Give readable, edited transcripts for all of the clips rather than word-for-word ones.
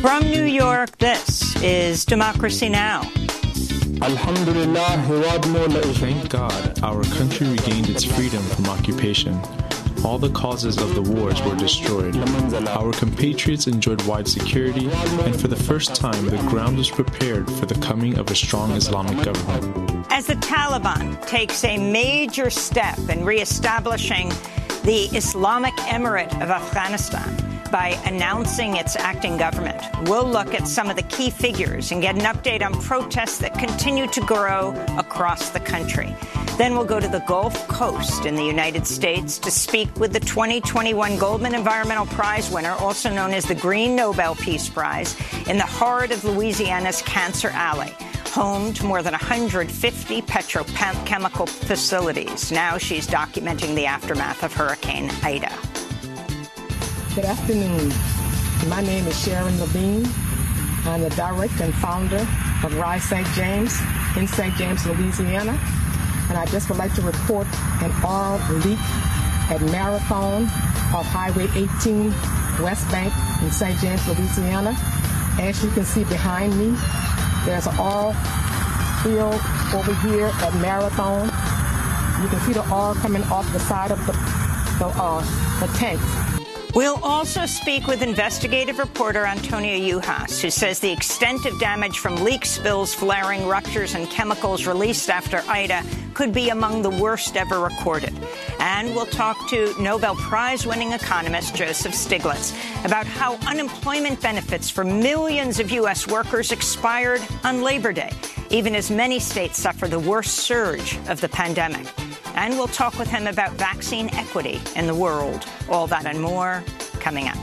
From New York, this is Democracy Now! Thank God our country regained its freedom from occupation. All the causes of the wars were destroyed. Our compatriots enjoyed wide security, and for the first time, the ground was prepared for the coming of a strong Islamic government. As the Taliban takes a major step in reestablishing the Islamic Emirate of Afghanistan by announcing its acting government, we'll look at some of the key figures and get an update on protests that continue to grow across the country. Then we'll go to the Gulf Coast in the United States to speak with the 2021 Goldman Environmental Prize winner, also known as the Green Nobel Peace Prize, in the heart of Louisiana's Cancer Alley, home to more than 150 petrochemical facilities. Now she's documenting the aftermath of Hurricane Ida. Good afternoon. My name is Sharon Lavigne. I'm the director and founder of Rise St. James in St. James, Louisiana. And I just would like to report an oil leak at Marathon off Highway 18, West Bank in St. James, Louisiana. As you can see behind me, there's an oil field over here at Marathon. You can see the oil coming off the side of the tank. We'll also speak with investigative reporter Antonia Yuhas, who says the extent of damage from leak spills, flaring, ruptures, and chemicals released after Ida could be among the worst ever recorded. And we'll talk to Nobel Prize-winning economist Joseph Stiglitz about how unemployment benefits for millions of U.S. workers expired on Labor Day, even as many states suffer the worst surge of the pandemic. And we'll talk with him about vaccine equity in the world. All that and more coming up.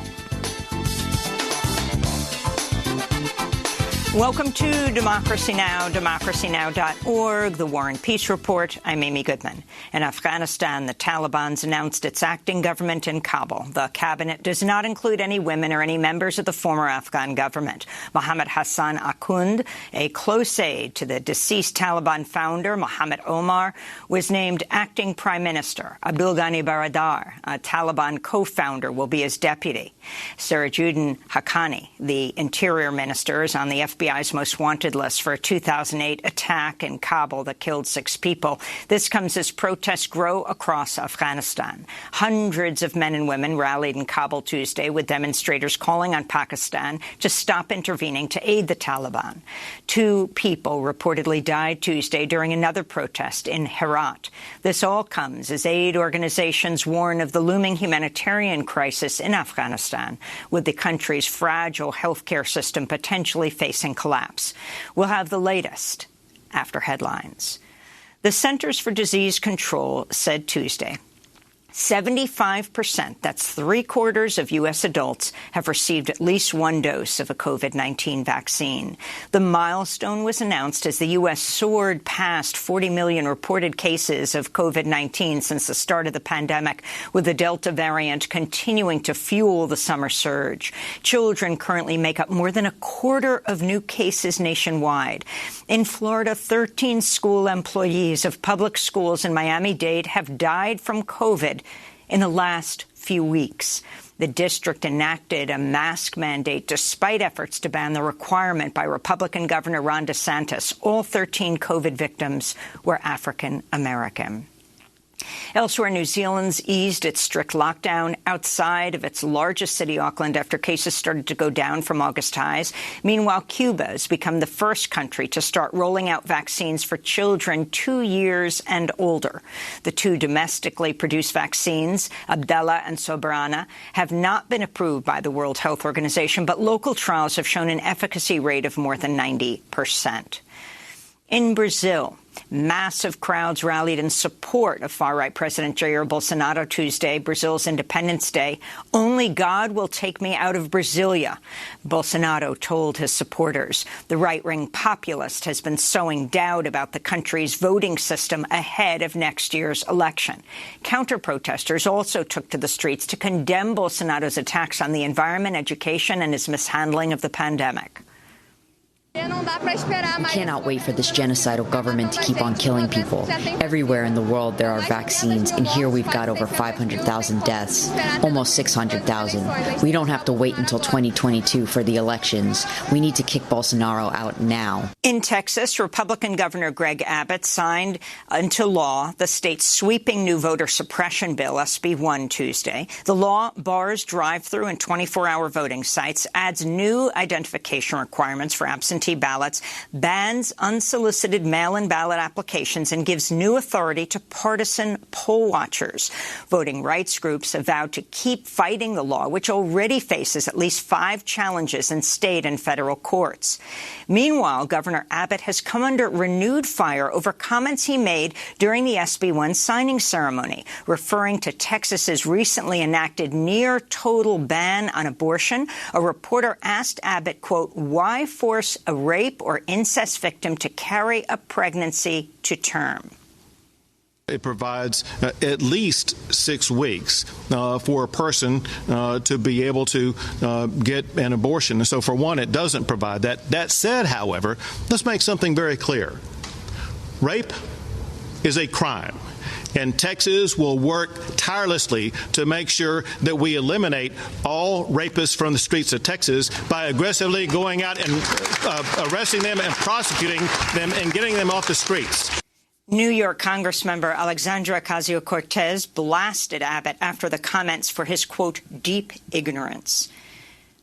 Welcome to Democracy Now!, democracynow.org, The War and Peace Report. I'm Amy Goodman. In Afghanistan, the Taliban's announced its acting government in Kabul. The cabinet does not include any women or any members of the former Afghan government. Mohammed Hassan Akhund, a close aide to the deceased Taliban founder, Mohammed Omar, was named acting prime minister. Abdul Ghani Baradar, a Taliban co-founder, will be his deputy. Sirajuddin Haqqani, the interior minister, is on the FBI's most wanted list for a 2008 attack in Kabul that killed 6 people. This comes as protests grow across Afghanistan. Hundreds of men and women rallied in Kabul Tuesday, with demonstrators calling on Pakistan to stop intervening to aid the Taliban. 2 people reportedly died Tuesday during another protest in Herat. This all comes as aid organizations warn of the looming humanitarian crisis in Afghanistan, with the country's fragile healthcare system potentially facing collapse. We'll have the latest after headlines. The Centers for Disease Control said Tuesday 75%, that's 3/4 of U.S. adults, have received at least 1 dose of a COVID-19 vaccine. The milestone was announced as the U.S. soared past 40 million reported cases of COVID-19 since the start of the pandemic, with the Delta variant continuing to fuel the summer surge. Children currently make up more than 1/4 of new cases nationwide. In Florida, 13 school employees of public schools in Miami-Dade have died from COVID in the last few weeks. The district enacted a mask mandate despite efforts to ban the requirement by Republican Governor Ron DeSantis. All 13 COVID victims were African American. Elsewhere, New Zealand's eased its strict lockdown outside of its largest city, Auckland, after cases started to go down from August highs. Meanwhile, Cuba has become the first country to start rolling out vaccines for children 2 years and older. The 2 domestically produced vaccines, Abdala and Soberana, have not been approved by the World Health Organization, but local trials have shown an efficacy rate of more than 90%. In Brazil, massive crowds rallied in support of far-right President Jair Bolsonaro Tuesday, Brazil's Independence Day. "Only God will take me out of Brasilia," Bolsonaro told his supporters. The right-wing populist has been sowing doubt about the country's voting system ahead of next year's election. Counter-protesters also took to the streets to condemn Bolsonaro's attacks on the environment, education, and his mishandling of the pandemic. We cannot wait for this genocidal government to keep on killing people. Everywhere in the world there are vaccines, and here we've got over 500,000 deaths, almost 600,000. We don't have to wait until 2022 for the elections. We need to kick Bolsonaro out now. In Texas, Republican Governor Greg Abbott signed into law the state's sweeping new voter suppression bill, SB 1, Tuesday. The law bars drive-through and 24-hour voting sites, adds new identification requirements for absentee ballots, bans unsolicited mail-in ballot applications, and gives new authority to partisan poll watchers. Voting rights groups have vowed to keep fighting the law, which already faces at least 5 challenges in state and federal courts. Meanwhile, Governor Abbott has come under renewed fire over comments he made during the SB 1 signing ceremony, referring to Texas's recently enacted near-total ban on abortion. A reporter asked Abbott, quote, why force a rape or incest victim to carry a pregnancy to term? It provides at least 6 weeks for a person to be able to get an abortion. And so, for one, it doesn't provide that. That said, however, let's make something very clear. Rape is a crime. And Texas will work tirelessly to make sure that we eliminate all rapists from the streets of Texas by aggressively going out and arresting them and prosecuting them and getting them off the streets. New York Congressmember Alexandra Ocasio-Cortez blasted Abbott after the comments for his, quote, deep ignorance.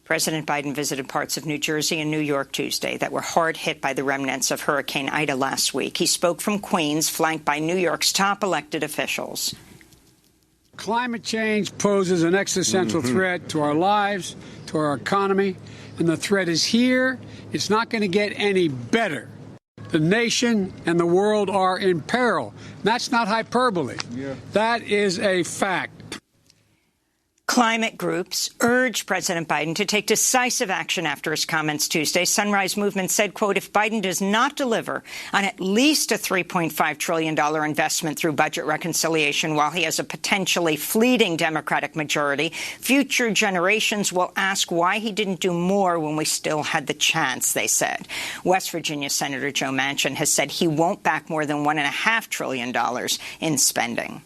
President Biden visited parts of New Jersey and New York Tuesday that were hard hit by the remnants of Hurricane Ida last week. He spoke from Queens, flanked by New York's top elected officials. Climate change poses an existential threat to our lives, to our economy, and the threat is here. It's not going to get any better. The nation and the world are in peril. That's not hyperbole. That is a fact. Climate groups urged President Biden to take decisive action after his comments Tuesday. Sunrise Movement said, quote, if Biden does not deliver on at least a $3.5 trillion investment through budget reconciliation while he has a potentially fleeting Democratic majority, future generations will ask why he didn't do more when we still had the chance, they said. West Virginia Senator Joe Manchin has said he won't back more than $1.5 trillion in spending.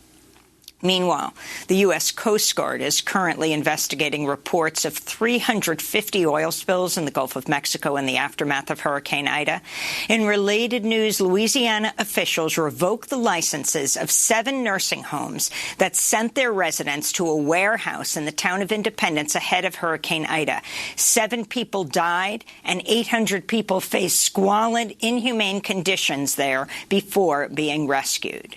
Meanwhile, the U.S. Coast Guard is currently investigating reports of 350 oil spills in the Gulf of Mexico in the aftermath of Hurricane Ida. In related news, Louisiana officials revoked the licenses of 7 nursing homes that sent their residents to a warehouse in the town of Independence ahead of Hurricane Ida. 7 people died, and 800 people faced squalid, inhumane conditions there before being rescued.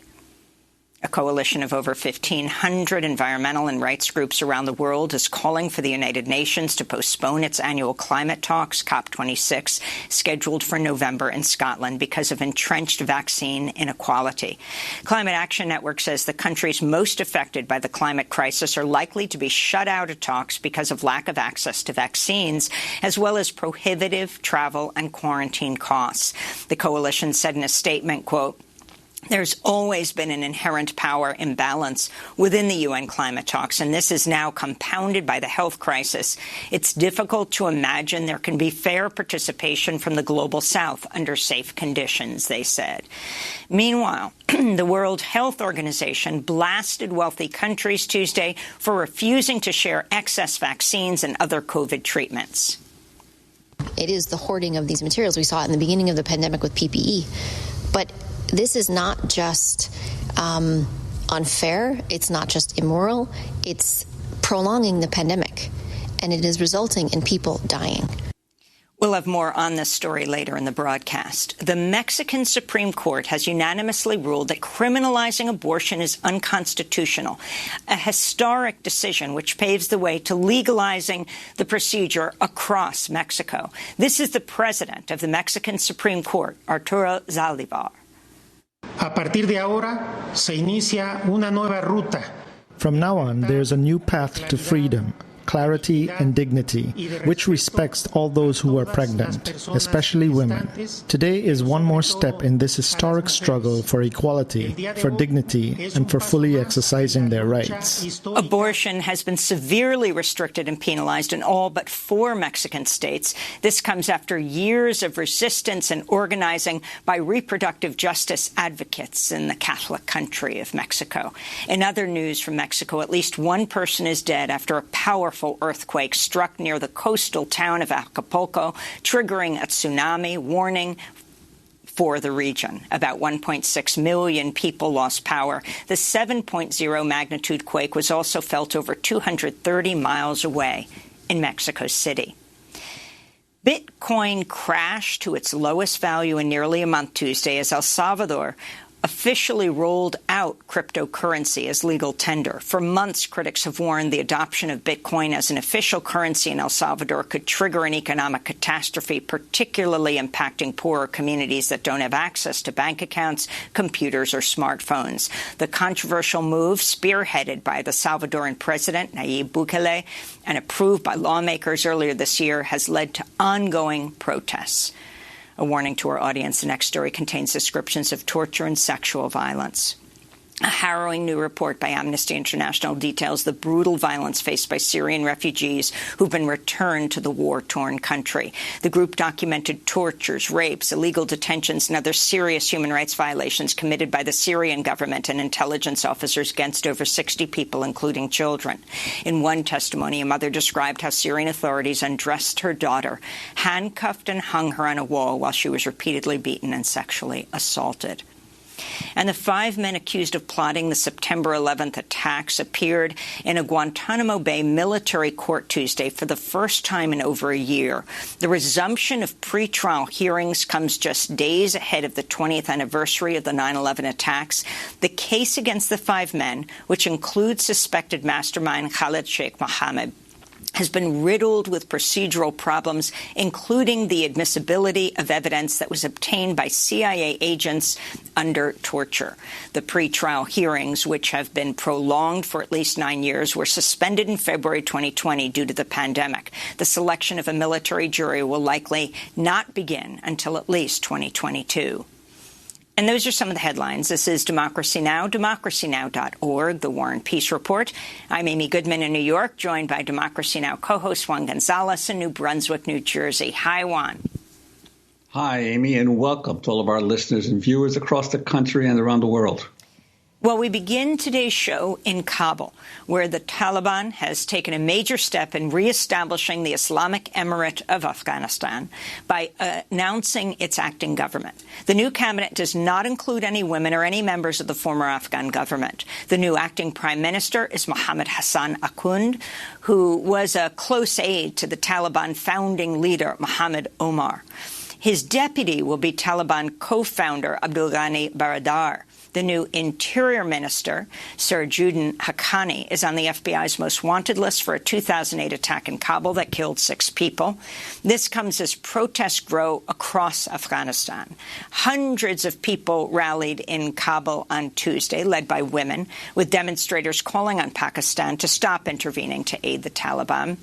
A coalition of over 1,500 environmental and rights groups around the world is calling for the United Nations to postpone its annual climate talks, COP26, scheduled for November in Scotland because of entrenched vaccine inequality. Climate Action Network says the countries most affected by the climate crisis are likely to be shut out of talks because of lack of access to vaccines, as well as prohibitive travel and quarantine costs. The coalition said in a statement, quote, there's always been an inherent power imbalance within the UN climate talks, and this is now compounded by the health crisis. It's difficult to imagine there can be fair participation from the global south under safe conditions, they said. Meanwhile, the World Health Organization blasted wealthy countries Tuesday for refusing to share excess vaccines and other COVID treatments. It is the hoarding of these materials. We saw it in the beginning of the pandemic with PPE. But this is not just unfair, it's not just immoral, it's prolonging the pandemic, and it is resulting in people dying. We'll have more on this story later in the broadcast. The Mexican Supreme Court has unanimously ruled that criminalizing abortion is unconstitutional, a historic decision which paves the way to legalizing the procedure across Mexico. This is the president of the Mexican Supreme Court, Arturo Zaldivar. A partir de ahora se inicia una nueva ruta. From now on, there's a new path to freedom, clarity, and dignity, which respects all those who are pregnant, especially women. Today is one more step in this historic struggle for equality, for dignity, and for fully exercising their rights. Abortion has been severely restricted and penalized in all but 4 Mexican states. This comes after years of resistance and organizing by reproductive justice advocates in the Catholic country of Mexico. In other news from Mexico, at least one person is dead after a powerful earthquake struck near the coastal town of Acapulco, triggering a tsunami warning for the region. About 1.6 million people lost power. The 7.0 magnitude quake was also felt over 230 miles away in Mexico City. Bitcoin crashed to its lowest value in nearly a month Tuesday as El Salvador officially rolled out cryptocurrency as legal tender. For months, critics have warned the adoption of Bitcoin as an official currency in El Salvador could trigger an economic catastrophe, particularly impacting poorer communities that don't have access to bank accounts, computers, or smartphones. The controversial move, spearheaded by the Salvadoran president, Nayib Bukele, and approved by lawmakers earlier this year, has led to ongoing protests. A warning to our audience, the next story contains descriptions of torture and sexual violence. A harrowing new report by Amnesty International details the brutal violence faced by Syrian refugees who've been returned to the war-torn country. The group documented tortures, rapes, illegal detentions, and other serious human rights violations committed by the Syrian government and intelligence officers against over 60 people, including children. In one testimony, a mother described how Syrian authorities undressed her daughter, handcuffed and hung her on a wall while she was repeatedly beaten and sexually assaulted. And the 5 men accused of plotting the September 11th attacks appeared in a Guantanamo Bay military court Tuesday for the first time in over a year. The resumption of pretrial hearings comes just days ahead of the 20th anniversary of the 9/11 attacks. The case against the 5 men, which includes suspected mastermind Khalid Sheikh Mohammed, has been riddled with procedural problems, including the admissibility of evidence that was obtained by CIA agents under torture. The pretrial hearings, which have been prolonged for at least 9 years, were suspended in February 2020 due to the pandemic. The selection of a military jury will likely not begin until at least 2022. And those are some of the headlines. This is Democracy Now!, democracynow.org, The War and Peace Report. I'm Amy Goodman in New York, joined by Democracy Now! Co-host Juan Gonzalez in New Brunswick, New Jersey. Hi, Juan. Hi, Amy, and welcome to all of our listeners and viewers across the country and around the world. Well, we begin today's show in Kabul, where the Taliban has taken a major step in reestablishing the Islamic Emirate of Afghanistan by announcing its acting government. The new cabinet does not include any women or any members of the former Afghan government. The new acting prime minister is Mohammed Hassan Akhund, who was a close aide to the Taliban founding leader, Mohammed Omar. His deputy will be Taliban co-founder Abdul Ghani Baradar. The new Interior Minister, Sirajuddin Haqqani, is on the FBI's most wanted list for a 2008 attack in Kabul that killed 6 people. This comes as protests grow across Afghanistan. Hundreds of people rallied in Kabul on Tuesday, led by women, with demonstrators calling on Pakistan to stop intervening to aid the Taliban.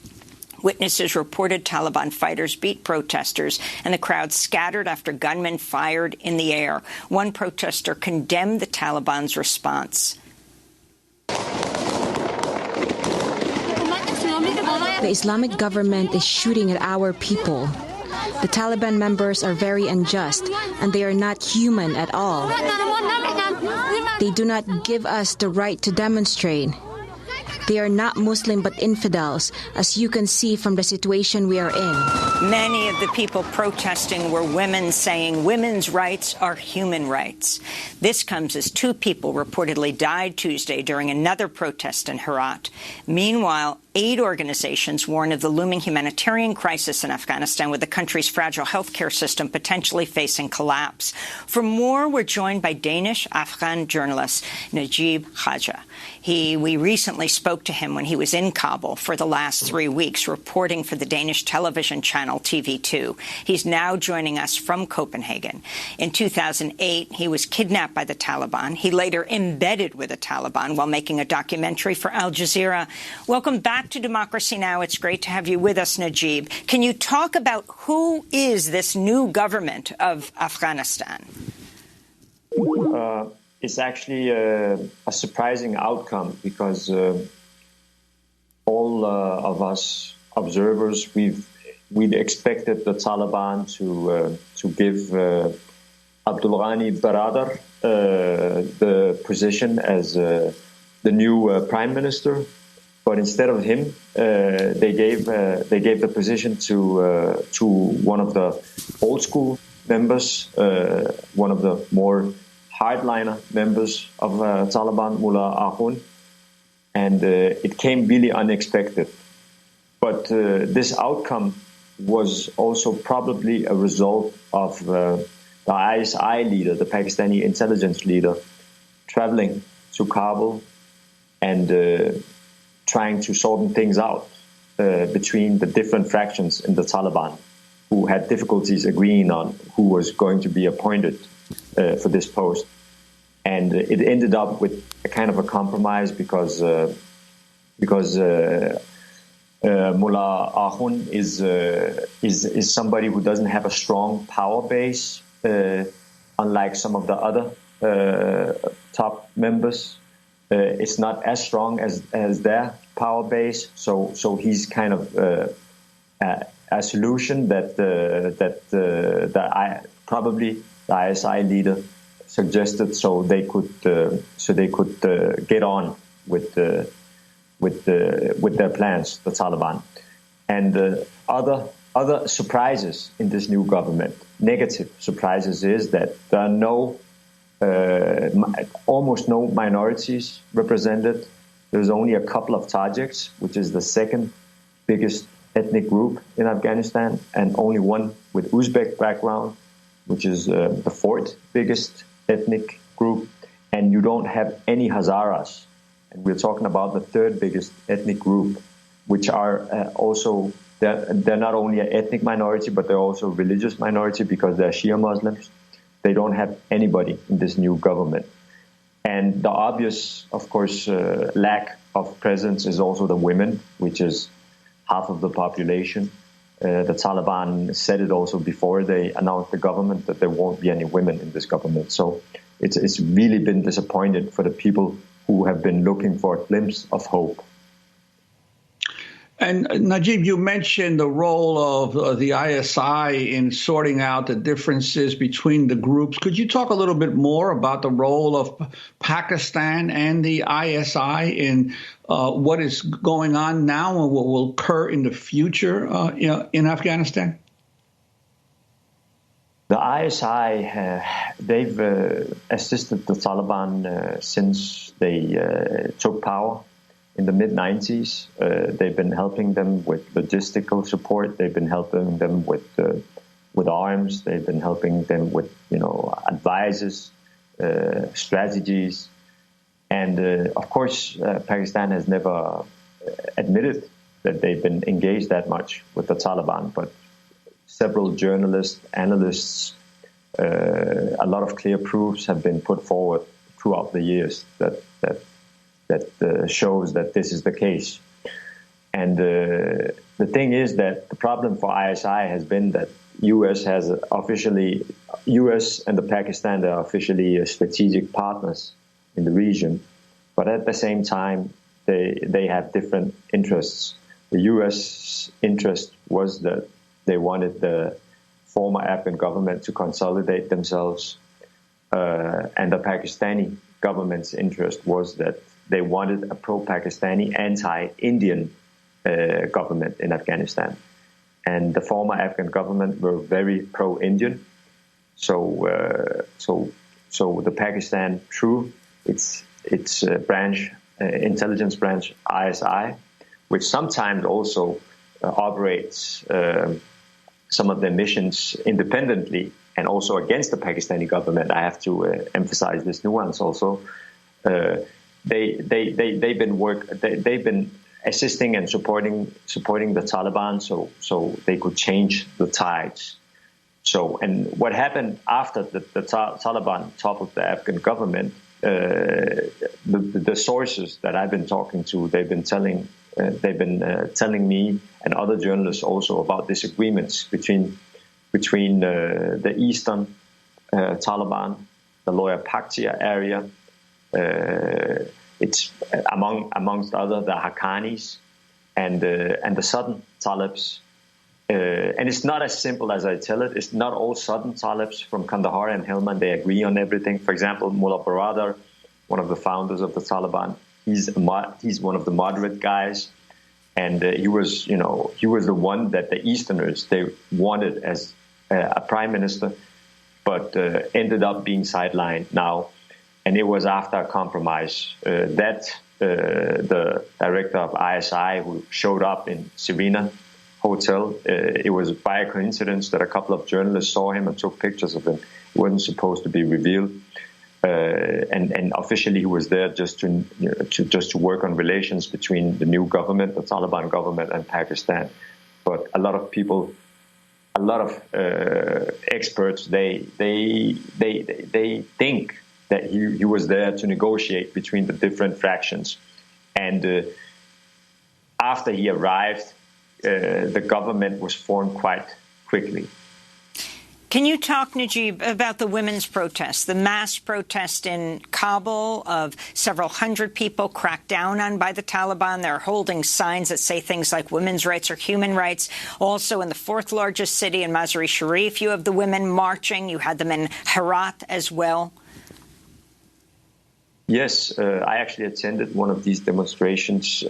Witnesses reported Taliban fighters beat protesters, and the crowd scattered after gunmen fired in the air. One protester condemned the Taliban's response. The Islamic government is shooting at our people. The Taliban members are very unjust, and they are not human at all. They do not give us the right to demonstrate. They are not Muslim but infidels, as you can see from the situation we are in. Many of the people protesting were women, saying women's rights are human rights. This comes as 2 people reportedly died Tuesday during another protest in Herat. Meanwhile, aid organizations warn of the looming humanitarian crisis in Afghanistan, with the country's fragile healthcare system potentially facing collapse. For more, we're joined by Danish-Afghan journalist Najib Khaja. We recently spoke to him when he was in Kabul for the last 3 weeks, reporting for the Danish television channel TV2. He's now joining us from Copenhagen. In 2008, he was kidnapped by the Taliban. He later embedded with the Taliban while making a documentary for Al Jazeera. Welcome back back to Democracy Now! It's great to have you with us, Najib. Can you talk about who is this new government of Afghanistan? It's actually a surprising outcome because all of us observers, we'd expected the Taliban to give Abdul Ghani Baradar the position as the new prime minister, but instead of him, they gave the position to one of the old school members, one of the more hardliner members of Taliban, Mullah Ahun, and it came really unexpected. But this outcome was also probably a result of the ISI leader, the Pakistani intelligence leader, traveling to Kabul and trying to sort things out between the different fractions in the Taliban, who had difficulties agreeing on who was going to be appointed for this post. And it ended up with a kind of a compromise because Mullah Ahun is somebody who doesn't have a strong power base, unlike some of the other top members. It's not as strong as their power base, so he's kind of a solution that probably the ISI leader suggested, so they could get on with their plans, the Taliban. And other surprises in this new government, negative surprises, is that there are almost no minorities represented. There's only a couple of Tajiks, which is the second biggest ethnic group in Afghanistan, and only one with Uzbek background, which is the fourth biggest ethnic group. And you don't have any Hazaras. And we're talking about the third biggest ethnic group, which are also, they're not only an ethnic minority, but they're also a religious minority because they're Shia Muslims. They don't have anybody in this new government. And the obvious, of course, lack of presence is also the women, which is half of the population. The Taliban said it also before they announced the government that there won't be any women in this government. So it's really been disappointed for the people who have been looking for a glimpse of hope. And Najib, you mentioned the role of the ISI in sorting out the differences between the groups. Could you talk a little bit more about the role of Pakistan and the ISI in what is going on now and what will occur in the future in Afghanistan? The ISI, they've assisted the Taliban since they took power. In the mid-90s, they've been helping them with logistical support. They've been helping them with arms. They've been helping them with, advices, strategies. And, of course, Pakistan has never admitted that they've been engaged that much with the Taliban. But several journalists, analysts, a lot of clear proofs have been put forward throughout the years that shows that this is the case. And the thing is that the problem for ISI has been that U.S. and the Pakistan are officially strategic partners in the region, but at the same time they have different interests. The U.S. interest was that they wanted the former Afghan government to consolidate themselves, and the Pakistani government's interest was that they wanted a pro-Pakistani, anti-Indian government in Afghanistan. And the former Afghan government were very pro-Indian. So the Pakistan, through its intelligence branch, ISI, which sometimes also operates some of their missions independently and also against the Pakistani government. I have to emphasize this nuance also. They've been assisting and supporting the Taliban so they could change the tides. So, and what happened after the Taliban toppled the Afghan government, the sources that I've been talking to, they've been telling they've been telling me and other journalists also about disagreements between the eastern Taliban, the Lower Paktia area. It's amongst other the Haqqanis and the southern Talibs. And it's not as simple as I tell it. It's not all southern Talibs from Kandahar and Helmand. They agree on everything. For example, Mullah Baradar, one of the founders of the Taliban, he's one of the moderate guys, and he was the one that the Easterners they wanted as a prime minister, but ended up being sidelined now, and it was after a compromise that the director of ISI who showed up in Serena Hotel. It was by a coincidence that a couple of journalists saw him and took pictures of him. It wasn't supposed to be revealed. And officially he was there just to work on relations between the new government, the Taliban government, and Pakistan. But a lot of people, a lot of experts, they think that he was there to negotiate between the different fractions. And after he arrived, the government was formed quite quickly. Can you talk, Najib, about the women's protests, the mass protest in Kabul of several hundred people cracked down on by the Taliban? They're holding signs that say things like women's rights or human rights. Also in the fourth largest city in Mazar-e Sharif, you have the women marching. You had them in Herat as well. Yes, I actually attended one of these demonstrations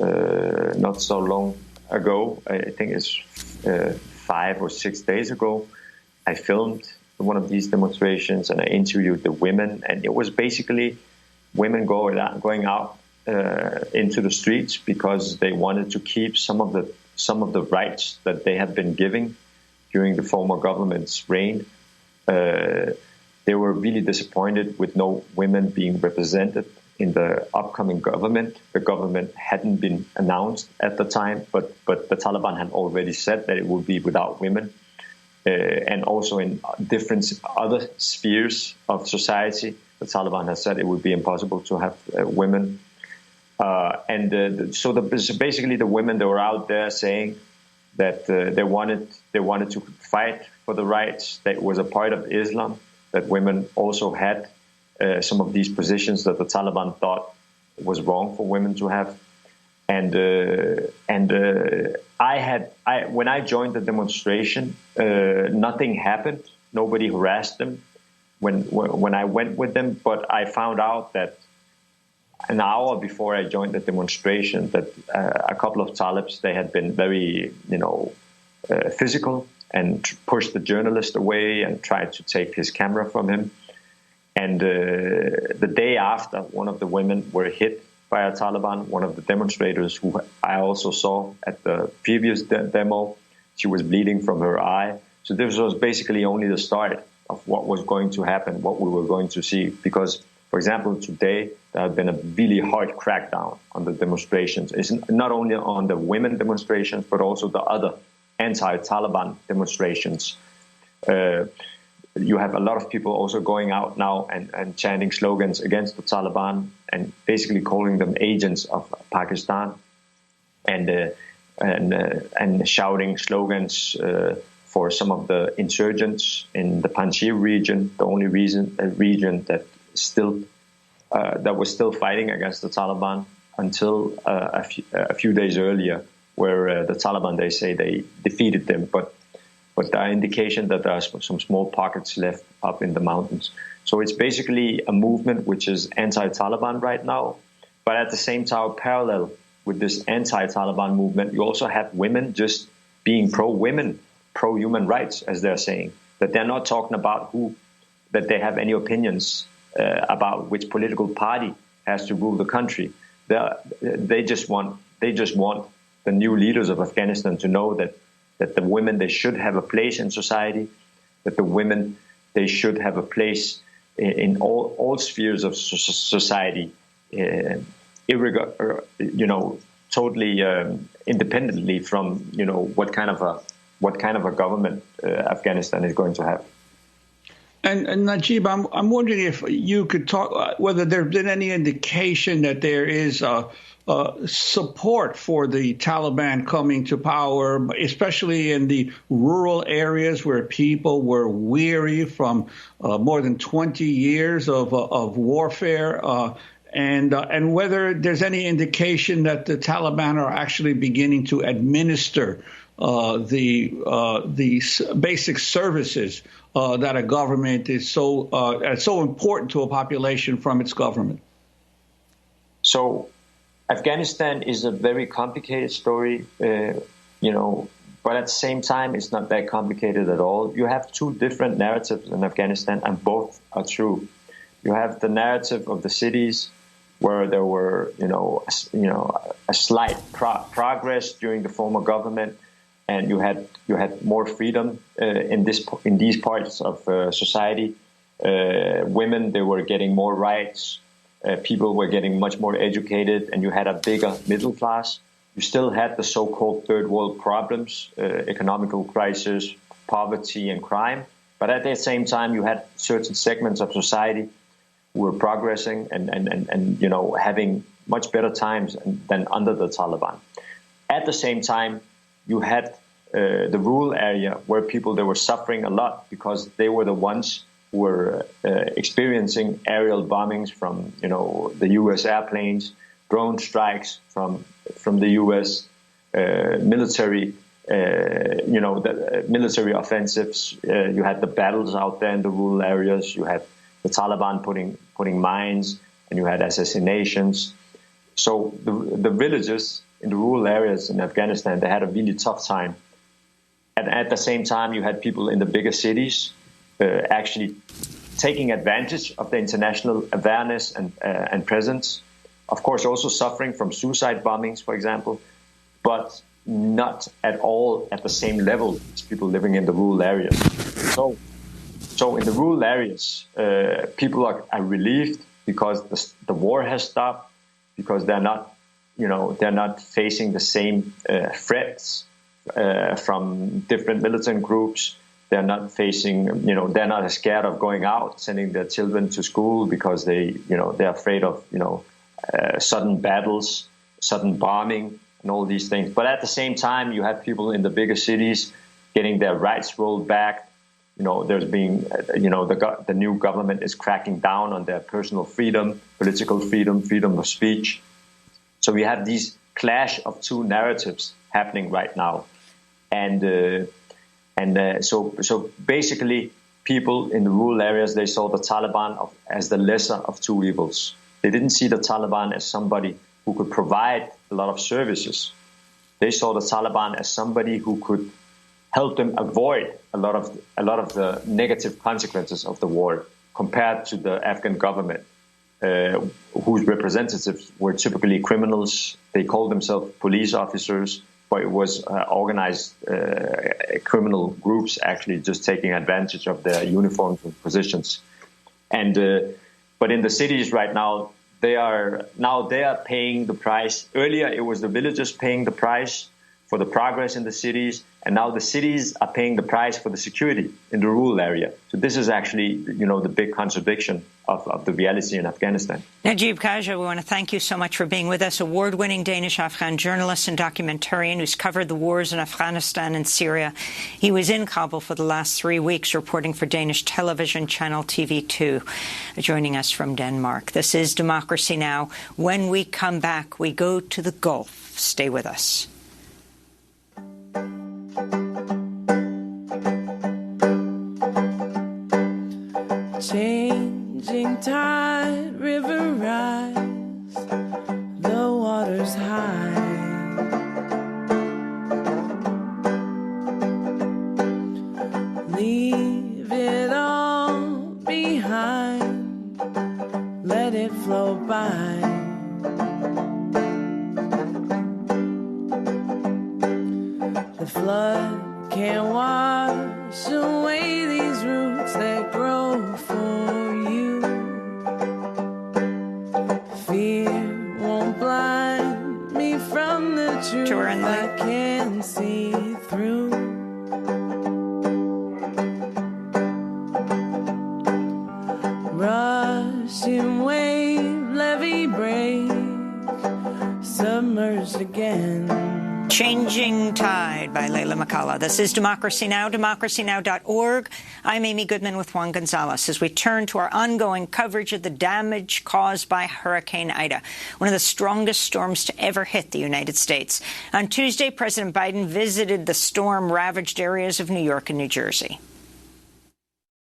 not so long ago. I think it's 5 or 6 days ago. I filmed one of these demonstrations and I interviewed the women, and it was basically women going out into the streets because they wanted to keep some of the rights that they had been giving during the former government's reign. They were really disappointed with no women being represented in the upcoming government. The government hadn't been announced at the time, but the Taliban had already said that it would be without women. And also in different other spheres of society, the Taliban has said it would be impossible to have women. So basically the women, they were out there saying that they wanted to fight for the rights that was a part of Islam, that women also had some of these positions that the Taliban thought was wrong for women to have. When I joined the demonstration, nothing happened. Nobody harassed them when I went with them. But I found out that an hour before I joined the demonstration, that a couple of Talibs, they had been very, physical and pushed the journalist away and tried to take his camera from him. And the day after, one of the women were hit by a Taliban, one of the demonstrators who I also saw at the previous demo. She was bleeding from her eye. So this was basically only the start of what was going to happen, what we were going to see. Because, for example, today there had been a really hard crackdown on the demonstrations. It's not only on the women demonstrations, but also the other anti-Taliban demonstrations. You have a lot of people also going out now and chanting slogans against the Taliban and basically calling them agents of Pakistan and shouting slogans for some of the insurgents in the Panjshir region, the only region that was still fighting against the Taliban until a few days earlier, where the Taliban, they say they defeated them, but there are indications that there are some small pockets left up in the mountains. So it's basically a movement which is anti-Taliban right now. But at the same time, parallel with this anti-Taliban movement, you also have women just being pro-women, pro-human rights, as they're saying. That they're not talking about that they have any opinions about which political party has to rule the country. They just want the new leaders of Afghanistan to know that the women, they should have a place in society, that the women, they should have a place in all spheres of society, totally independently from what kind of a government Afghanistan is going to have. And Najib, I'm wondering if you could talk whether there's been any indication that there is support for the Taliban coming to power, especially in the rural areas where people were weary from more than 20 years of warfare, and whether there's any indication that the Taliban are actually beginning to administer the basic services that a government is so important to a population from its government. So Afghanistan is a very complicated story, but at the same time, it's not that complicated at all. You have two different narratives in Afghanistan, and both are true. You have the narrative of the cities, where there were, a slight progress during the former government, and you had more freedom in these parts of society. Women, they were getting more rights. People were getting much more educated, and you had a bigger middle class. You still had the so-called third world problems, economical crisis, poverty, and crime. But at the same time, you had certain segments of society who were progressing and having much better times than under the Taliban. At the same time, you had the rural area where they were suffering a lot because they were the ones who were experiencing aerial bombings from, the U.S. airplanes, drone strikes from the U.S. Military, the military offensives. You had the battles out there in the rural areas. You had the Taliban putting mines, and you had assassinations. So the villagers in the rural areas in Afghanistan, they had a really tough time. And at the same time, you had people in the bigger cities actually taking advantage of the international awareness and presence. Of course, also suffering from suicide bombings, for example, but not at all at the same level as people living in the rural areas. So in the rural areas, people are relieved because the war has stopped, because they're not facing the same threats from different militant groups. They're not facing, they're not as scared of going out, sending their children to school because they're afraid of, sudden battles, sudden bombing, and all these things. But at the same time, you have people in the bigger cities getting their rights rolled back. There's being, the new government is cracking down on their personal freedom, political freedom, freedom of speech. So we have these clash of two narratives happening right now. So basically, people in the rural areas, they saw the Taliban as the lesser of two evils. They didn't see the Taliban as somebody who could provide a lot of services. They saw the Taliban as somebody who could help them avoid a lot of the negative consequences of the war, compared to the Afghan government, whose representatives were typically criminals. They called themselves police officers, but it was organized criminal groups actually just taking advantage of their uniforms and positions. But in the cities right now, they are paying the price. Earlier, it was the villagers paying the price for the progress in the cities, and now the cities are paying the price for the security in the rural area. So this is actually, the big contradiction of the reality in Afghanistan. Najib Khaja, we want to thank you so much for being with us. Award-winning Danish-Afghan journalist and documentarian who's covered the wars in Afghanistan and Syria. He was in Kabul for the last 3 weeks, reporting for Danish television channel TV2, joining us from Denmark. This is Democracy Now! When we come back, we go to the Gulf. Stay with us. Changing tide, river rise, the water's high. Leave it all behind, let it flow by. The flood can't wash away these roots that grow for you. Fear won't blind me from the truth I can see through. once again. Changing Tide by Leila McCullough. This is Democracy Now!, democracynow.org. I'm Amy Goodman with Juan Gonzalez as we turn to our ongoing coverage of the damage caused by Hurricane Ida, one of the strongest storms to ever hit the United States. On Tuesday, President Biden visited the storm-ravaged areas of New York and New Jersey.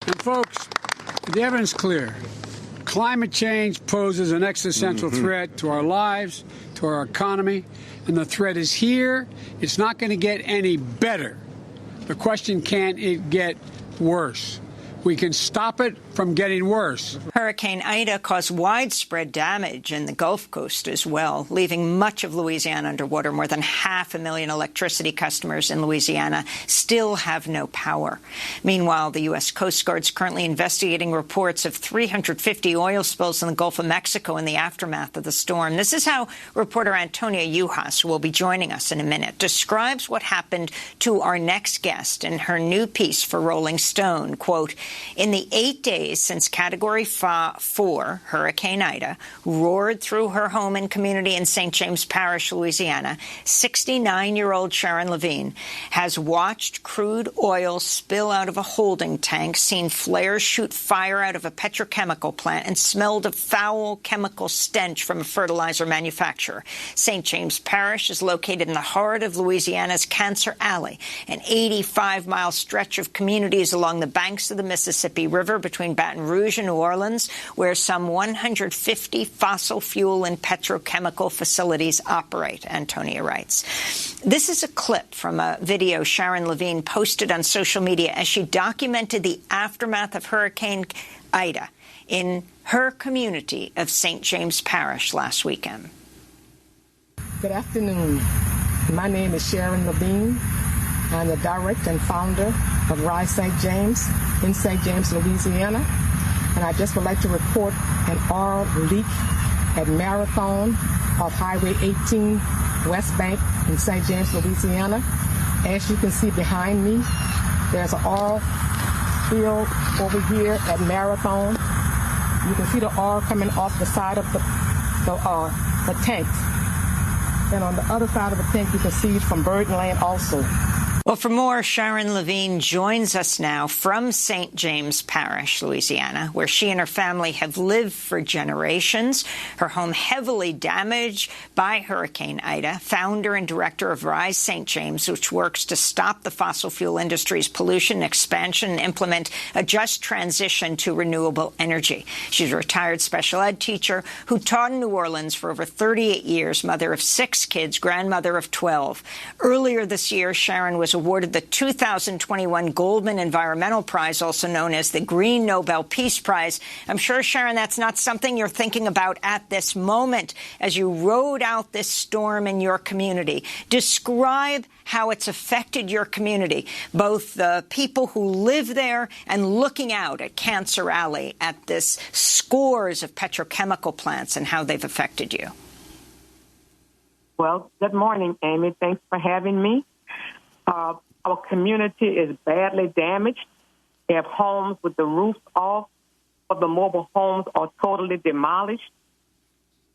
And folks, the evidence is clear. Climate change poses an existential threat to our lives, to our economy, and the threat is here. It's not going to get any better. The question, can it get worse? We can stop it from getting worse. Hurricane Ida caused widespread damage in the Gulf Coast as well, leaving much of Louisiana underwater. More than 500,000 electricity customers in Louisiana still have no power. Meanwhile, the U.S. Coast Guard is currently investigating reports of 350 oil spills in the Gulf of Mexico in the aftermath of the storm. This is how reporter Antonia Yuhas, who will be joining us in a minute, describes what happened to our next guest in her new piece for Rolling Stone. Quote, in the 8 days since Category 4 Hurricane Ida roared through her home and community in St. James Parish, Louisiana, 69-year-old Sharon Lavigne has watched crude oil spill out of a holding tank, seen flares shoot fire out of a petrochemical plant, and smelled a foul chemical stench from a fertilizer manufacturer. St. James Parish is located in the heart of Louisiana's Cancer Alley, an 85-mile stretch of communities along the banks of the Mississippi River between Baton Rouge and New Orleans, where some 150 fossil fuel and petrochemical facilities operate, Antonia writes. This is a clip from a video Sharon Lavigne posted on social media as she documented the aftermath of Hurricane Ida in her community of St. James Parish last weekend. Good afternoon. My name is Sharon Lavigne. I'm the director and founder of Rise St. James in St. James, Louisiana. And I just would like to report an oil leak at Marathon of Highway 18 West Bank in St. James, Louisiana. As you can see behind me, there's an oil field over here at Marathon. You can see the oil coming off the side of the tank. And on the other side of the tank, you can see it from Birdland also. Well, for more, Sharon Lavigne joins us now from St. James Parish, Louisiana, where she and her family have lived for generations. Her home heavily damaged by Hurricane Ida. Founder and director of Rise St. James, which works to stop the fossil fuel industry's pollution, expansion, and implement a just transition to renewable energy. She's a retired special ed teacher who taught in New Orleans for over 38 years, mother of 6 kids, grandmother of 12. Earlier this year, Sharon was awarded the 2021 Goldman Environmental Prize, also known as the Green Nobel Peace Prize. I'm sure, Sharon, that's not something you're thinking about at this moment as you rode out this storm in your community. Describe how it's affected your community, both the people who live there and looking out at Cancer Alley at this scores of petrochemical plants and how they've affected you. Well, good morning, Amy. Thanks for having me. Our community is badly damaged. We have homes with the roofs off, but the mobile homes are totally demolished.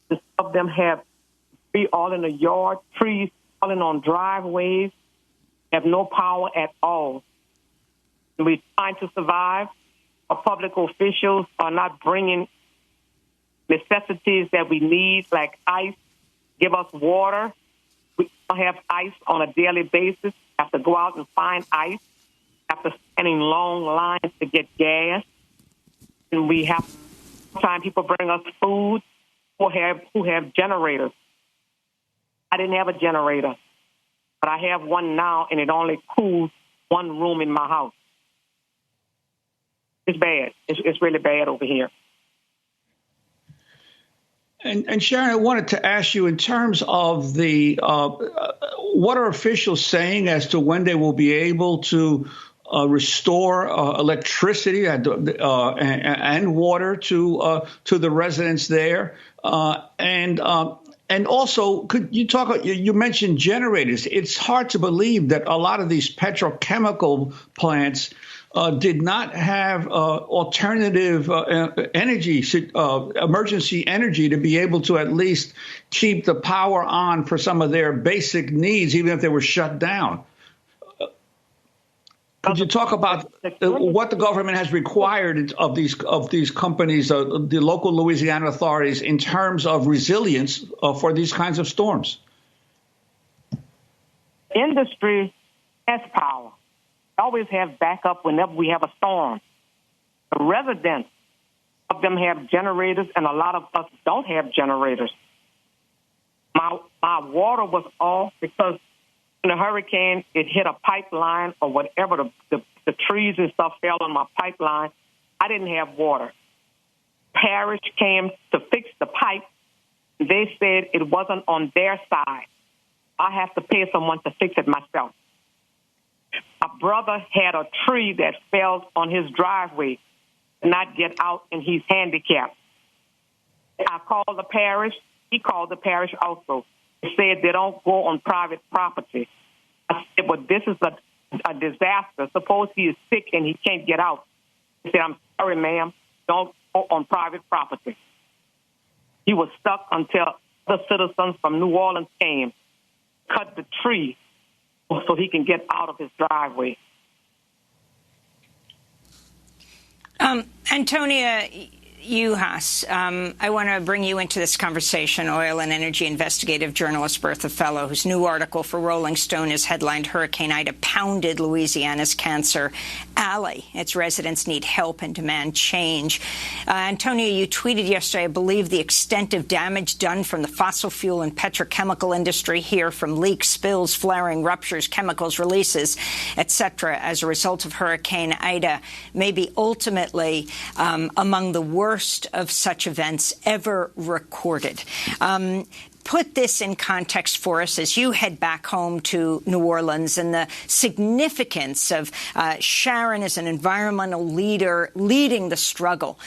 Some of them have tree all in the yard, trees falling on driveways, have no power at all. We're trying to survive. Our public officials are not bringing necessities that we need, like ice, give us water. We don't have ice on a daily basis. Have to go out and find ice. After standing long lines to get gas. And we have sometimes people bring us food who have generators. I didn't have a generator, but I have one now, and it only cools one room in my house. It's bad. It's really bad over here. And Sharon, I wanted to ask you in terms of the what are officials saying as to when they will be able to restore electricity and water to the residents there, and also could you talk? You mentioned generators. It's hard to believe that a lot of these petrochemical plants did not have alternative energy, emergency energy, to be able to at least keep the power on for some of their basic needs, even if they were shut down. Could you talk about what the government has required of these companies, the local Louisiana authorities, in terms of resilience for these kinds of storms? Industry has power. Always have backup whenever we have a storm. The residents of them have generators, and a lot of us don't have generators. My water was off because in the hurricane, it hit a pipeline or whatever, the trees and stuff fell on my pipeline. I didn't have water. Parish came to fix the pipe. They said it wasn't on their side. I have to pay someone to fix it myself. My brother had a tree that fell on his driveway, did not get out, and he's handicapped. I called the parish. He called the parish also. They said they don't go on private property. I said, but this is a disaster. Suppose he is sick and he can't get out. He said, I'm sorry, ma'am, don't go on private property. He was stuck until the citizens from New Orleans came, cut the tree so he can get out of his driveway. Antonia Uhas, I want to bring you into this conversation. Oil and energy investigative journalist Bertha Fellow, whose new article for Rolling Stone is headlined "Hurricane Ida Pounded Louisiana's Cancer Alley. Its residents need help and demand change." Antonia, you tweeted yesterday, I believe, the extent of damage done from the fossil fuel and petrochemical industry here, from leaks, spills, flaring, ruptures, chemicals, releases, etc., as a result of Hurricane Ida, may be ultimately among the worst of such events ever recorded. Put this in context for us as you head back home to New Orleans, and the significance of Sharon as an environmental leader leading the struggle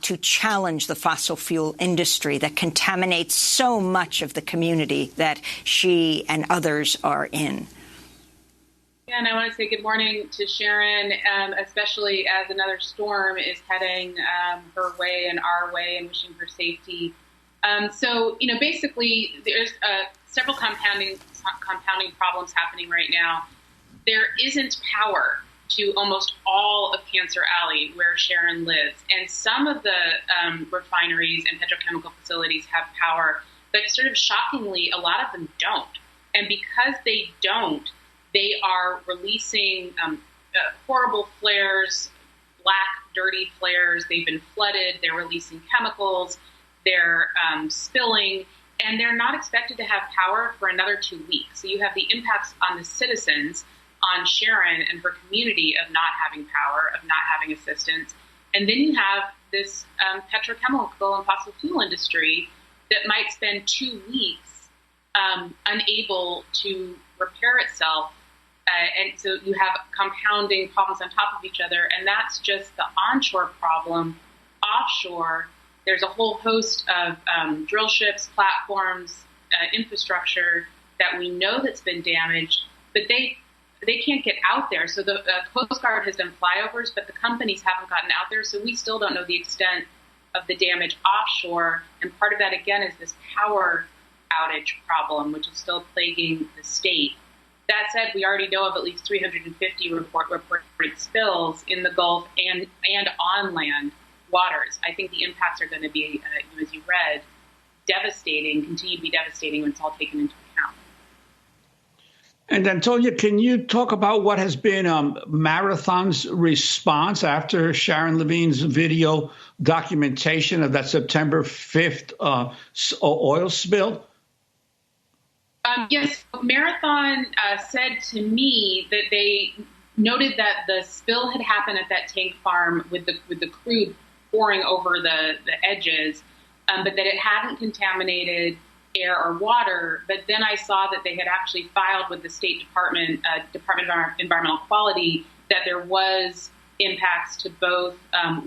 to challenge the fossil fuel industry that contaminates so much of the community that she and others are in. And I want to say good morning to Sharon, especially as another storm is heading her way and our way, and wishing her safety. So, basically, there's several compounding problems happening right now. There isn't power to almost all of Cancer Alley, where Sharon lives. And some of the refineries and petrochemical facilities have power, but sort of shockingly, a lot of them don't. And because they don't, they are releasing horrible flares, black, dirty flares. They've been flooded. They're releasing chemicals. They're spilling. And they're not expected to have power for another 2 weeks. So you have the impacts on the citizens, on Sharon and her community, of not having power, of not having assistance. And then you have this petrochemical and fossil fuel industry that might spend 2 weeks unable to repair itself. And so you have compounding problems on top of each other, and that's just the onshore problem. Offshore, there's a whole host of drill ships, platforms, infrastructure that we know that's been damaged, but they can't get out there. So the Coast Guard has done flyovers, but the companies haven't gotten out there, so we still don't know the extent of the damage offshore. And part of that, again, is this power outage problem, which is still plaguing the state. That said, we already know of at least 350 reported spills in the Gulf and on land waters. I think the impacts are going to be, as you read, devastating, continue to be devastating when it's all taken into account. And Antonia, can you talk about what has been Marathon's response after Sharon Lavigne's video documentation of that September 5th oil spill? Yes, Marathon said to me that they noted that the spill had happened at that tank farm with the crude pouring over the edges, but that it hadn't contaminated air or water. But then I saw that they had actually filed with the State Department of Environmental Quality that there was impacts to both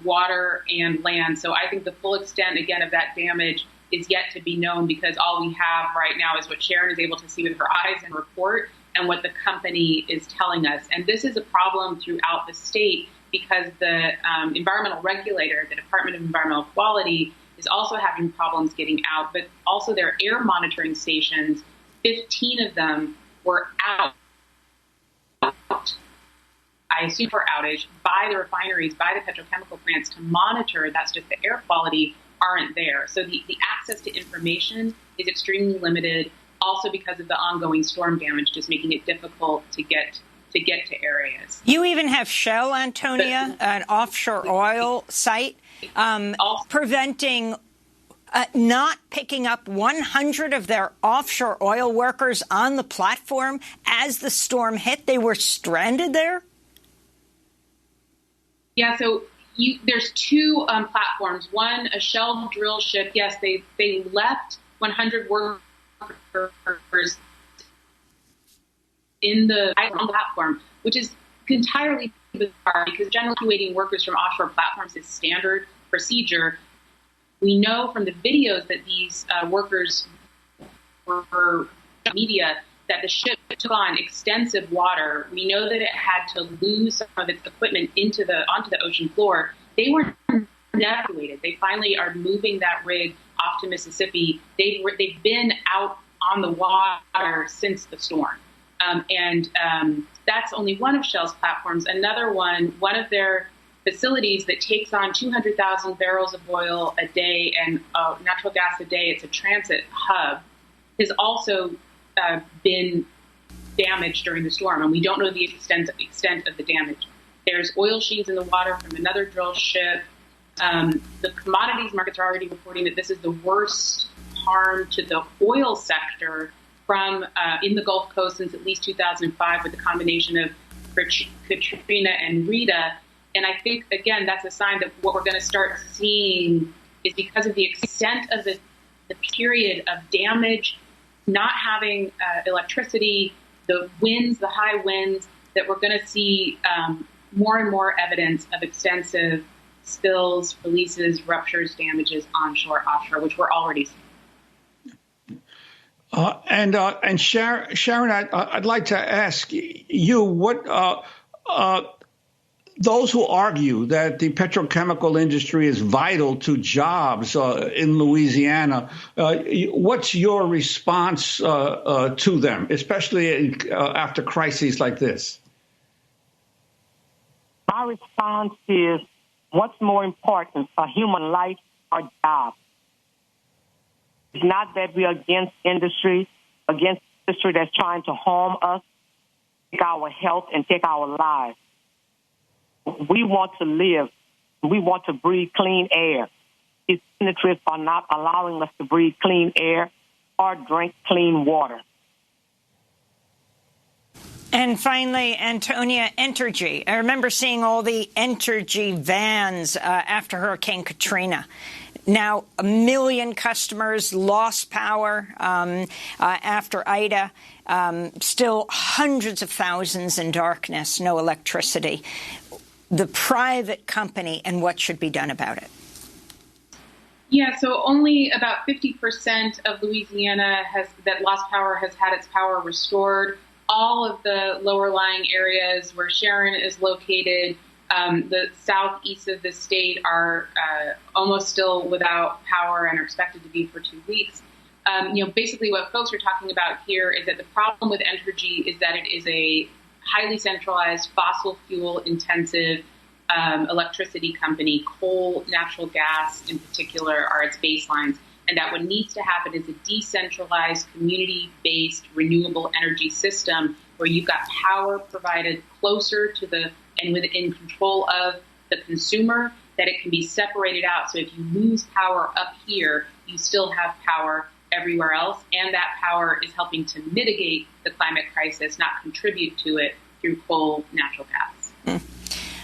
water and land. So I think the full extent, again, of that damage is yet to be known, because all we have right now is what Sharon is able to see with her eyes and report, and what the company is telling us. And this is a problem throughout the state, because the environmental regulator, the Department of Environmental Quality, is also having problems getting out, but also their air monitoring stations, 15 of them were out, I assume for outage, by the refineries, by the petrochemical plants to monitor. That's just the air quality aren't there. So the access to information is extremely limited, also because of the ongoing storm damage, just making it difficult to get to areas. You even have Shell, Antonia, an offshore oil site, preventing not picking up 100 of their offshore oil workers on the platform as the storm hit. They were stranded there? Yeah, so there's two platforms. One, a Shell drill ship. Yes, they left 100 workers in the platform, which is entirely bizarre because generally evacuating workers from offshore platforms is standard procedure. We know from the videos that these workers were media that the ship took on extensive water. We know that it had to lose some of its equipment onto the ocean floor. They were evacuated. They finally are moving that rig off to Mississippi. They've been out on the water since the storm. And that's only one of Shell's platforms. Another one of their facilities that takes on 200,000 barrels of oil a day and natural gas a day, it's a transit hub, has also been damaged during the storm. And we don't know the extent of the damage. There's oil sheets in the water from another drill ship. The commodities markets are already reporting that this is the worst harm to the oil sector from in the Gulf Coast since at least 2005 with the combination of Katrina and Rita. And I think, again, that's a sign that what we're going to start seeing is because of the extent of the period of damage, not having electricity, the winds, the high winds, that we're going to see more and more evidence of extensive spills, releases, ruptures, damages onshore, offshore, which we're already seeing. And Sharon, I'd like to ask you what those who argue that the petrochemical industry is vital to jobs in Louisiana, what's your response to them, especially after crises like this? My response is, what's more important, a human life or jobs? It's not that we're against industry that's trying to harm us, take our health, and take our lives. We want to live. We want to breathe clean air. These industries are not allowing us to breathe clean air or drink clean water. And finally, Antonia, Entergy. I remember seeing all the Entergy vans after Hurricane Katrina. Now, 1 million customers lost power after Ida. Still hundreds of thousands in darkness, no electricity. The private company and what should be done about it. Yeah, so only about 50% of Louisiana that lost power has had its power restored. All of the lower-lying areas where Sharon is located, the southeast of the state, are almost still without power and are expected to be for 2 weeks. Basically what folks are talking about here is that the problem with Entergy is that it is a highly centralized, fossil fuel intensive electricity company. Coal, natural gas in particular are its baselines. And that what needs to happen is a decentralized, community-based, renewable energy system where you've got power provided closer to and within control of the consumer, that it can be separated out. So if you lose power up here, you still have power everywhere else. And that power is helping to mitigate the climate crisis, not contribute to it through coal, natural gas.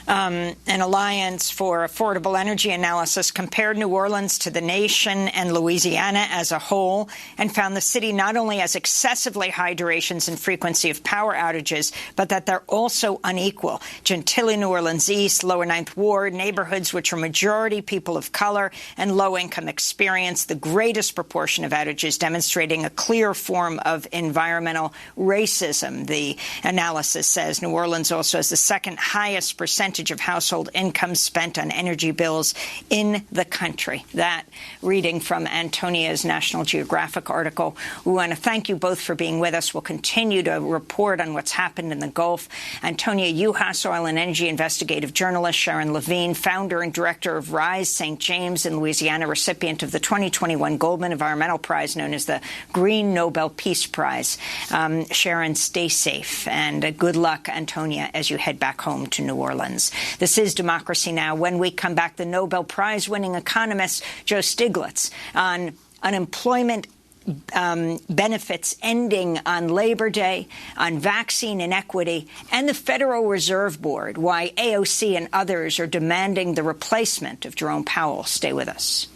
An Alliance for Affordable Energy Analysis compared New Orleans to the nation and Louisiana as a whole and found the city not only has excessively high durations and frequency of power outages, but that they're also unequal. Gentilly, New Orleans East, Lower Ninth Ward, neighborhoods which are majority people of color and low income experience the greatest proportion of outages, demonstrating a clear form of environmental racism. The analysis says New Orleans also has the second highest percentage of household income spent on energy bills in the country. That reading from Antonia's National Geographic article. We want to thank you both for being with us. We'll continue to report on what's happened in the Gulf. Antonia Juhas, oil and energy investigative journalist. Sharon Lavigne, founder and director of Rise St. James in Louisiana, recipient of the 2021 Goldman Environmental Prize, known as the Green Nobel Peace Prize. Sharon, stay safe, and good luck, Antonia, as you head back home to New Orleans. This is Democracy Now! When we come back, the Nobel Prize-winning economist Joe Stiglitz on unemployment benefits ending on Labor Day, on vaccine inequity, and the Federal Reserve Board, why AOC and others are demanding the replacement of Jerome Powell. Stay with us.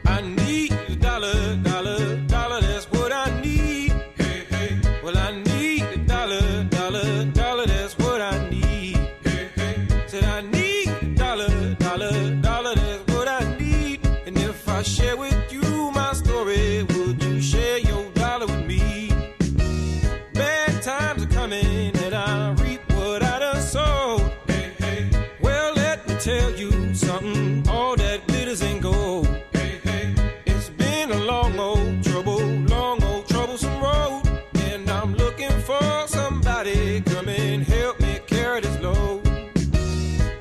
I need a dollar, dollar, dollar, that's what I need. Hey, hey. Well, I need a dollar, dollar, dollar, that's what I need. Hey, hey. Said I need a dollar, dollar, dollar, that's what I need. And if I share with you my story, would you share your dollar with me? Bad times are coming and I reap what I done sowed. Hey, hey. Well, let me tell you something, all that glitters ain't gold. Hey, hey. It's been a long old troublesome road, and I'm looking for somebody come and help me carry this load.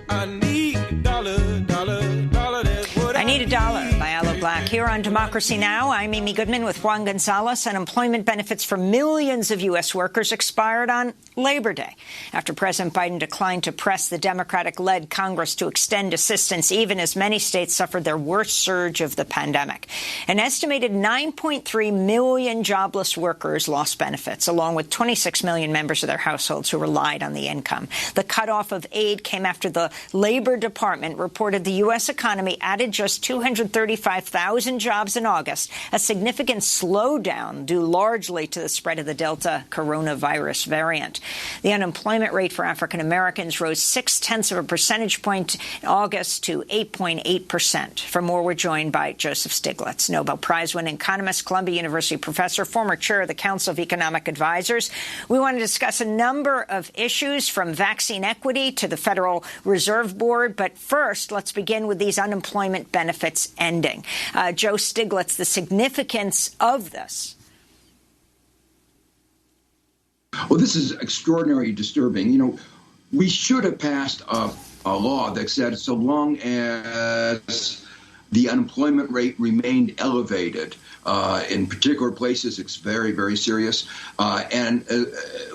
I need a dollar, dollar, dollar, that's what I need. A Dollar by Aloe Black. Here on Democracy Now!, I'm Amy Goodman with Juan Gonzalez. Unemployment benefits for millions of U.S. workers expired on Labor Day after President Biden declined to press the Democratic-led Congress to extend assistance, even as many states suffered their worst surge of the pandemic. An estimated 9.3 million jobless workers lost benefits, along with 26 million members of their households who relied on the income. The cutoff of aid came after the Labor Department reported the U.S. economy added just 235,000 jobs in August, a significant slowdown due largely to the spread of the Delta coronavirus variant. The unemployment rate for African Americans rose 0.6 percentage point in August to 8.8%. For more, we're joined by Joseph Stiglitz, Nobel Prize-winning economist, Columbia University professor, former chair of the Council of Economic Advisors. We want to discuss a number of issues, from vaccine equity to the Federal Reserve Board. But first, let's begin with these unemployment benefits ending. Joe Stiglitz, the significance of this. Well, this is extraordinarily disturbing. You know, we should have passed a law that said so long as the unemployment rate remained elevated, in particular places, it's very, very serious. And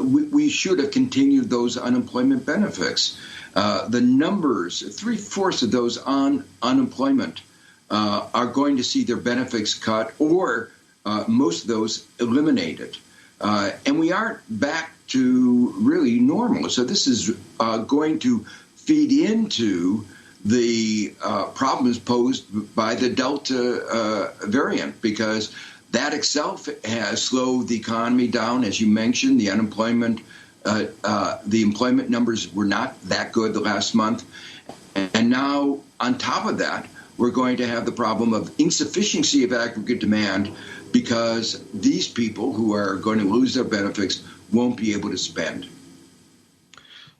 we should have continued those unemployment benefits. The numbers, 3/4 of those on unemployment are going to see their benefits cut, or most of those eliminated. And we aren't back to really normal. So this is going to feed into the problems posed by the Delta variant, because that itself has slowed the economy down. As you mentioned, the employment numbers were not that good the last month. And now, on top of that, we're going to have the problem of insufficiency of aggregate demand, because these people who are going to lose their benefits won't be able to spend.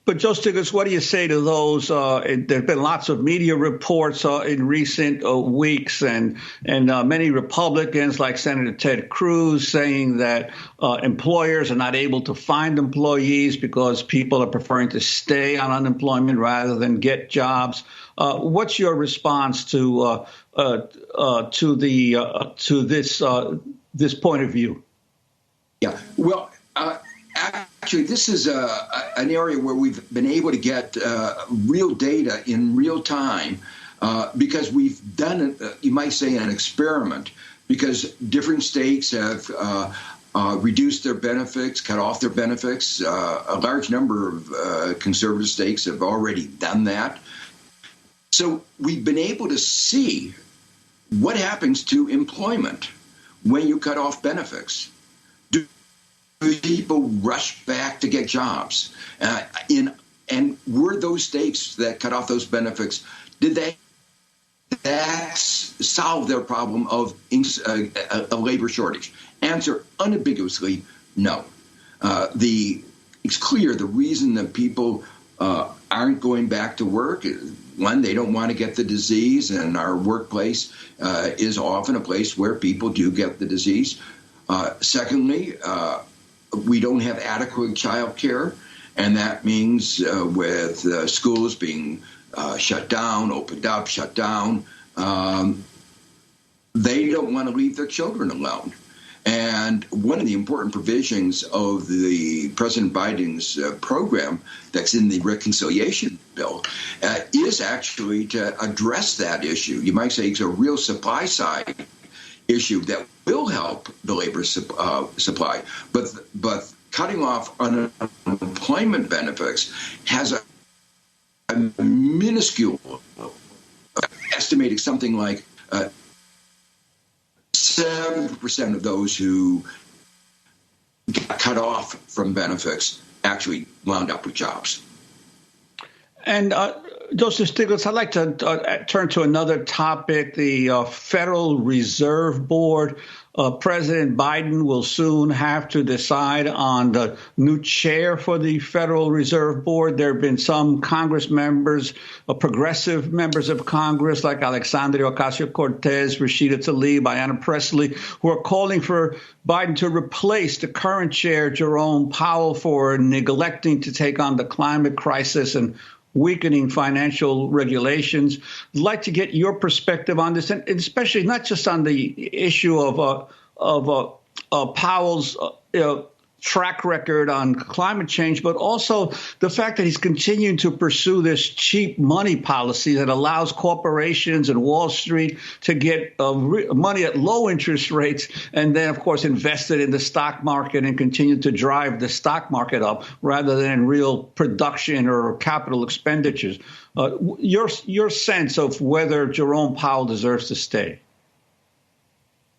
But Joe Stiglitz, what do you say to those? There have been lots of media reports in recent weeks, and many Republicans, like Senator Ted Cruz, saying that employers are not able to find employees because people are preferring to stay on unemployment rather than get jobs. What's your response to this point of view? Yeah, well, actually, this is an area where we've been able to get real data in real time, because we've done, you might say, an experiment, because different states have reduced their benefits, cut off their benefits. A large number of conservative states have already done that. So we've been able to see what happens to employment when you cut off benefits. Do people rush back to get jobs? And were those states that cut off those benefits, did that solve their problem of a labor shortage? Answer, unambiguously, no. It's clear the reason that people aren't going back to work. One, they don't want to get the disease, and our workplace is often a place where people do get the disease. Secondly, we don't have adequate child care, and that means with schools being shut down, opened up, shut down, they don't want to leave their children alone. And one of the important provisions of the President Biden's program that's in the reconciliation bill is actually to address that issue. You might say it's a real supply side issue that will help the labor supply. But cutting off unemployment benefits has a minuscule, estimating something like 7% of those who got cut off from benefits actually wound up with jobs. And Joseph Stiglitz, I'd like to turn to another topic, the Federal Reserve Board. President Biden will soon have to decide on the new chair for the Federal Reserve Board. There have been some Congress members, progressive members of Congress like Alexandria Ocasio-Cortez, Rashida Tlaib, Ayanna Pressley, who are calling for Biden to replace the current chair, Jerome Powell, for neglecting to take on the climate crisis and weakening financial regulations. I'd like to get your perspective on this, and especially not just on the issue of Powell's track record on climate change, but also the fact that he's continuing to pursue this cheap money policy that allows corporations and Wall Street to get money at low interest rates and then, of course, invest it in the stock market and continue to drive the stock market up rather than in real production or capital expenditures. Your sense of whether Jerome Powell deserves to stay?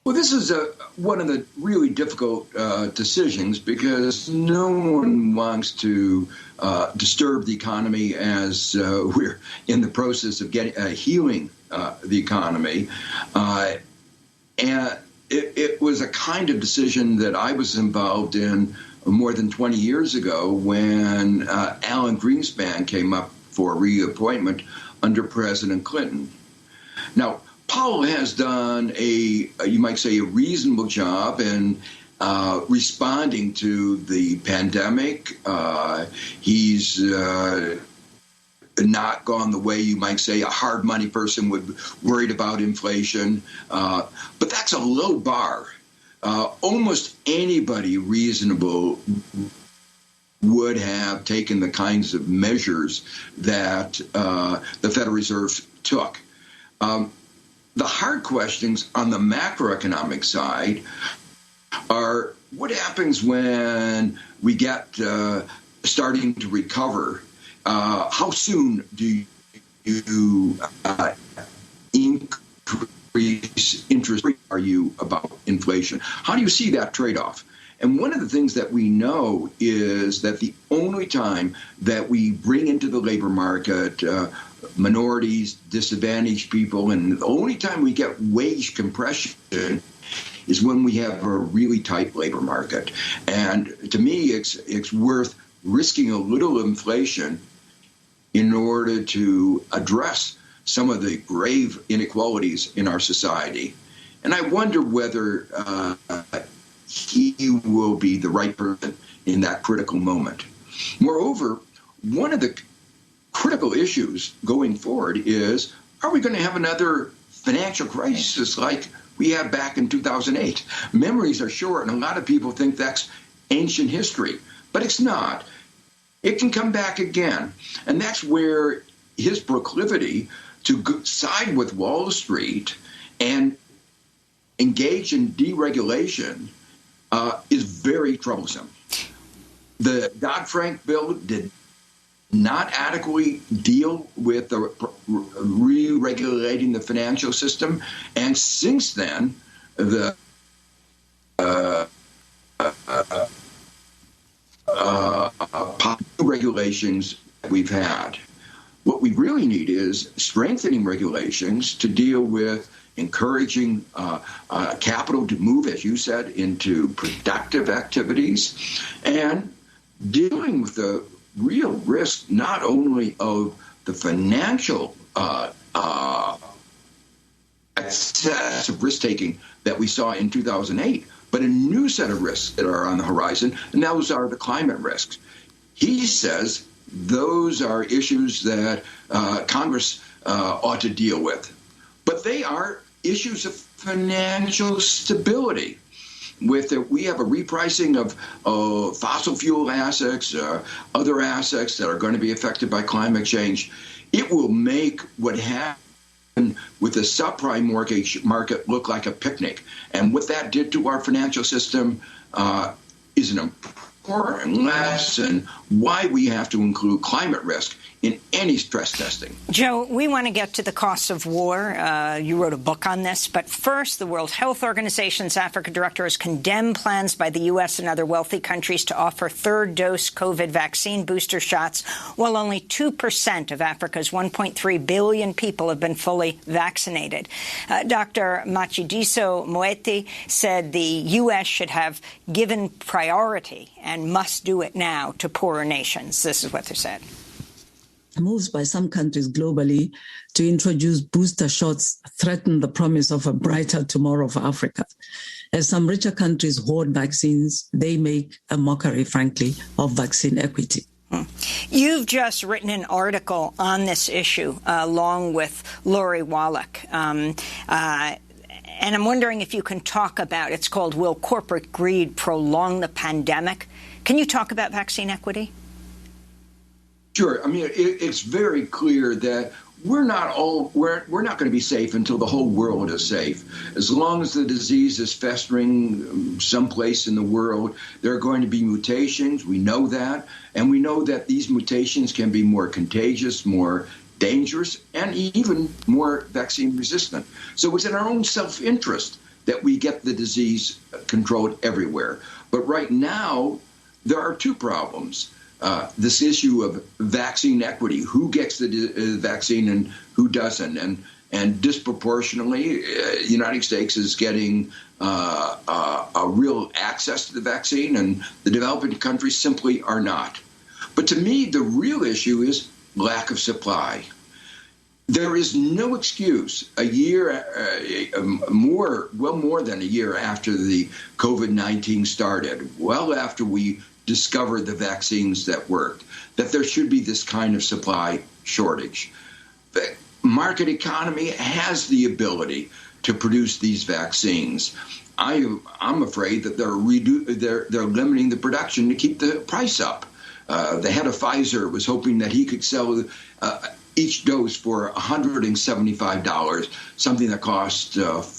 Well, this is one of the really difficult decisions because no one wants to disturb the economy as we're in the process of healing the economy. And it was a kind of decision that I was involved in more than 20 years ago when Alan Greenspan came up for reappointment under President Clinton. Now, Powell has done you might say, a reasonable job in responding to the pandemic. He's not gone the way you might say a hard money person would, worried about inflation. But that's a low bar. Almost anybody reasonable would have taken the kinds of measures that the Federal Reserve took. The hard questions on the macroeconomic side are what happens when we get starting to recover? How soon do you increase interest rate? Are you about inflation? How do you see that trade-off? And one of the things that we know is that the only time that we bring into the labor market minorities, disadvantaged people, and the only time we get wage compression is when we have a really tight labor market. And to me, it's worth risking a little inflation in order to address some of the grave inequalities in our society. And I wonder whether he will be the right person in that critical moment. Moreover, one of the critical issues going forward is, are we going to have another financial crisis like we had back in 2008? Memories are short, and a lot of people think that's ancient history, but it's not. It can come back again, and that's where his proclivity to side with Wall Street and engage in deregulation is very troublesome. The Dodd-Frank bill did not adequately deal with the re-regulating the financial system, and since then, the regulations that we've had. What we really need is strengthening regulations to deal with encouraging capital to move, as you said, into productive activities, and dealing with the real risk not only of the financial excessive risk-taking that we saw in 2008, but a new set of risks that are on the horizon, and those are the climate risks. He says those are issues that Congress ought to deal with, but they are issues of financial stability. We have a repricing of fossil fuel assets, other assets that are going to be affected by climate change. It will make what happened with the subprime mortgage market look like a picnic. And what that did to our financial system is an important lesson why we have to include climate risk in any stress testing. Joe, we want to get to the costs of war. You wrote a book on this. But first, the World Health Organization's Africa director has condemned plans by the U.S. and other wealthy countries to offer third-dose COVID vaccine booster shots, while only 2% of Africa's 1.3 billion people have been fully vaccinated. Dr. Matshidiso Moeti said the U.S. should have given priority and must do it now to poorer nations. This is what they said. Moves by some countries globally to introduce booster shots threaten the promise of a brighter tomorrow for Africa. As some richer countries hoard vaccines, they make a mockery, frankly, of vaccine equity. You've just written an article on this issue along with Lori Wallach. And I'm wondering if you can talk about, it's called Will Corporate Greed Prolong the Pandemic? Can you talk about vaccine equity? Sure. I mean, it's very clear that we're not going to be safe until the whole world is safe. As long as the disease is festering someplace in the world, there are going to be mutations. We know that. And we know that these mutations can be more contagious, more dangerous, and even more vaccine resistant. So it's in our own self-interest that we get the disease controlled everywhere. But right now, there are two problems. This issue of vaccine equity, who gets the vaccine and who doesn't. And disproportionately, the United States is getting a real access to the vaccine, and the developing countries simply are not. But to me, the real issue is lack of supply. There is no excuse more than a year after the COVID-19 started, well after we discovered the vaccines that worked, that there should be this kind of supply shortage. The market economy has the ability to produce these vaccines. I'm afraid that they're limiting the production to keep the price up. The head of Pfizer was hoping that he could sell each dose for $175, something that costs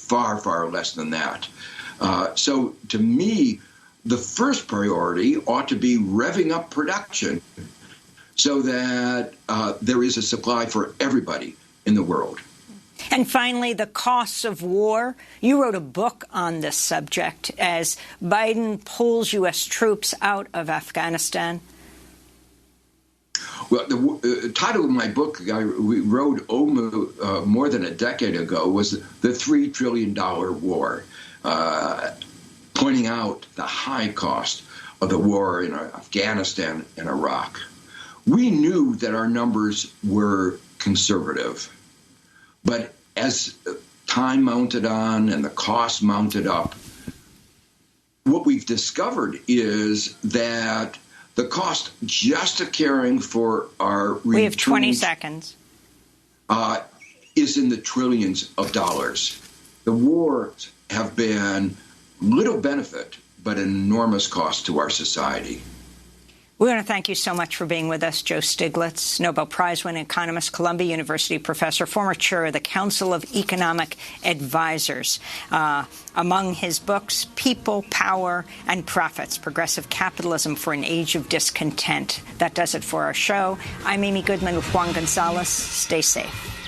far, far less than that. So to me, the first priority ought to be revving up production so that there is a supply for everybody in the world. And finally, the costs of war. You wrote a book on this subject as Biden pulls U.S. troops out of Afghanistan. Well, the title of my book we wrote more than a decade ago was The $3 Trillion War, pointing out the high cost of the war in Afghanistan and Iraq. We knew that our numbers were conservative, but as time mounted on and the cost mounted up, what we've discovered is that the cost just of caring for our we have 20 seconds is in the trillions of dollars. The wars have been little benefit, but an enormous cost to our society. We want to thank you so much for being with us, Joe Stiglitz, Nobel Prize-winning economist, Columbia University professor, former chair of the Council of Economic Advisors. Among his books, People, Power, and Profits, Progressive Capitalism for an Age of Discontent. That does it for our show. I'm Amy Goodman with Juan Gonzalez. Stay safe.